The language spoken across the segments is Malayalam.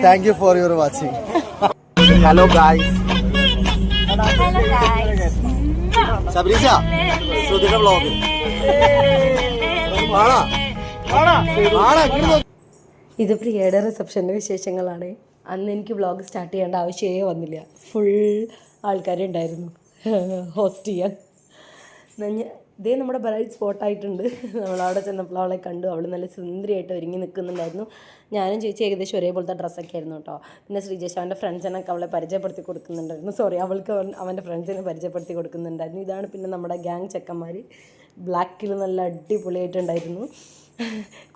Thank you for your watching. Hello guys. Sabareesh ശ്രുതിയുടെ വ്ളോഗ്. ഇത് പ്രിയയുടെ റിസപ്ഷൻ്റെ വിശേഷങ്ങളാണ്. അന്ന് എനിക്ക് വ്ളോഗ് സ്റ്റാർട്ട് ചെയ്യേണ്ട ആവശ്യമേ വന്നില്ല. ഫുൾ ആൾക്കാരുണ്ടായിരുന്നു ഹോസ്റ്റ് ചെയ്യാൻ. ഇതേ നമ്മുടെ ബ്രൈഡ് സ്പോട്ടായിട്ടുണ്ട്. നമ്മളവിടെ ചെന്നപ്പോൾ അവളെ കണ്ടു. അവൾ നല്ല സുന്ദരിയായിട്ട് ഒരുങ്ങി നിൽക്കുന്നുണ്ടായിരുന്നു. ഞാനും ചേച്ചി ഏകദേശം ഒരേപോലത്തെ ഡ്രസ്സൊക്കെ ആയിരുന്നു കേട്ടോ. പിന്നെ ശ്രീജേഷ് അവൻ്റെ ഫ്രണ്ട്സിനൊക്കെ അവളെ പരിചയപ്പെടുത്തി കൊടുക്കുന്നുണ്ടായിരുന്നു. അവൾക്ക് അവൻ്റെ ഫ്രണ്ട്സിനെ പരിചയപ്പെടുത്തി കൊടുക്കുന്നുണ്ടായിരുന്നു. ഇതാണ് പിന്നെ നമ്മുടെ ഗ്യാങ് ചെക്കന്മാർ. ബ്ലാക്കിൽ നല്ല അടിപൊളിയായിട്ടുണ്ടായിരുന്നു.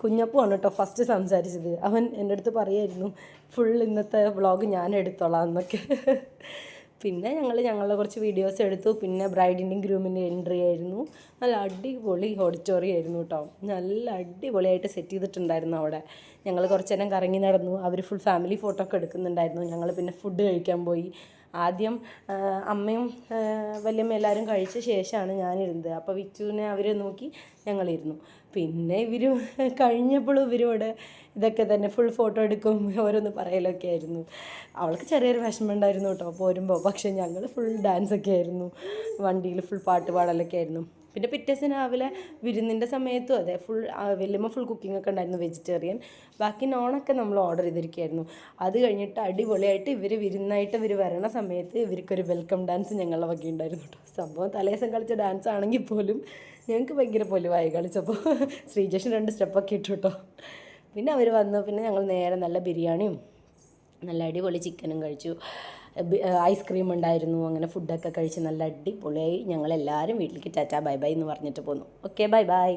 കുഞ്ഞപ്പുമാണ് കേട്ടോ ഫസ്റ്റ് സംസാരിച്ചത്. അവൻ എൻ്റെ അടുത്ത് പറയായിരുന്നു ഫുൾ ഇന്നത്തെ വ്ളോഗ് ഞാൻ എടുത്തോളാം എന്നൊക്കെ. പിന്നെ ഞങ്ങളുടെ കുറച്ച് വീഡിയോസ് എടുത്തു. പിന്നെ ബ്രൈഡിൻ്റെയും ഗ്രൂമിൻ്റെയും എൻട്രി ആയിരുന്നു. നല്ല അടിപൊളി ഓഡിറ്റോറിയം ആയിരുന്നു കേട്ടോ. നല്ല അടിപൊളിയായിട്ട് സെറ്റ് ചെയ്തിട്ടുണ്ടായിരുന്നു അവിടെ. ഞങ്ങൾ കുറച്ച് നേരം കറങ്ങി നടന്നു. അവർ ഫുൾ ഫാമിലി ഫോട്ടോ ഒക്കെ എടുക്കുന്നുണ്ടായിരുന്നു. ഞങ്ങൾ പിന്നെ ഫുഡ് കഴിക്കാൻ പോയി. ആദ്യം അമ്മയും വല്യമ്മ എല്ലാവരും കഴിച്ച ശേഷമാണ് ഞാനിരുന്നത്. അപ്പോൾ വിച്ചുവിനെ അവർ നോക്കി ഞങ്ങളിരുന്നു. പിന്നെ ഇവർ കഴിഞ്ഞപ്പോഴും ഇവരോട് ഇതൊക്കെ തന്നെ ഫുൾ ഫോട്ടോ എടുക്കും ഓരോന്ന് പറയലൊക്കെ ആയിരുന്നു. അവൾക്ക് ചെറിയൊരു വിഷമം ഉണ്ടായിരുന്നു കേട്ടോ പോരുമ്പോൾ. പക്ഷേ ഞങ്ങൾ ഫുൾ ഡാൻസൊക്കെ ആയിരുന്നു. വണ്ടിയിൽ ഫുൾ പാട്ട് പാടലൊക്കെ ആയിരുന്നു. പിന്നെ പിറ്റേ ദിവസം രാവിലെ വിരുന്നിൻ്റെ സമയത്തും അതെ വല്യമ്മ ഫുൾ കുക്കിംഗ് ഒക്കെ ഉണ്ടായിരുന്നു വെജിറ്റേറിയൻ. ബാക്കി നോണൊക്കെ നമ്മൾ ഓർഡർ ചെയ്തിരിക്കുകയായിരുന്നു. അത് കഴിഞ്ഞിട്ട് അടിപൊളിയായിട്ട് വിരുന്നായിട്ട് വരണ സമയത്ത് ഇവർക്കൊരു വെൽക്കം ഡാൻസ് ഞങ്ങളുടെ വക ഉണ്ടായിരുന്നു കേട്ടോ. സംഭവം തലേദിവസം കളിച്ച ഡാൻസ് ആണെങ്കിൽ പോലും ഞങ്ങൾക്ക് ഭയങ്കര പൊലിവായി കളിച്ചപ്പോൾ. ശ്രീജേഷൻ 2 സ്റ്റെപ്പൊക്കെ ഇട്ടു കേട്ടോ. പിന്നെ അവർ വന്നു. പിന്നെ ഞങ്ങൾ നേരെ നല്ല ബിരിയാണിയും നല്ല അടിപൊളി ചിക്കനും കഴിച്ചു. ഐസ്ക്രീം ഉണ്ടായിരുന്നു. അങ്ങനെ ഫുഡൊക്കെ കഴിച്ച് നല്ല അടിപൊളിയായി ഞങ്ങളെല്ലാവരും വീട്ടിലേക്ക് ടാറ്റാ ബൈ ബൈ എന്ന് പറഞ്ഞിട്ട് പോന്നു. Okay bye bye.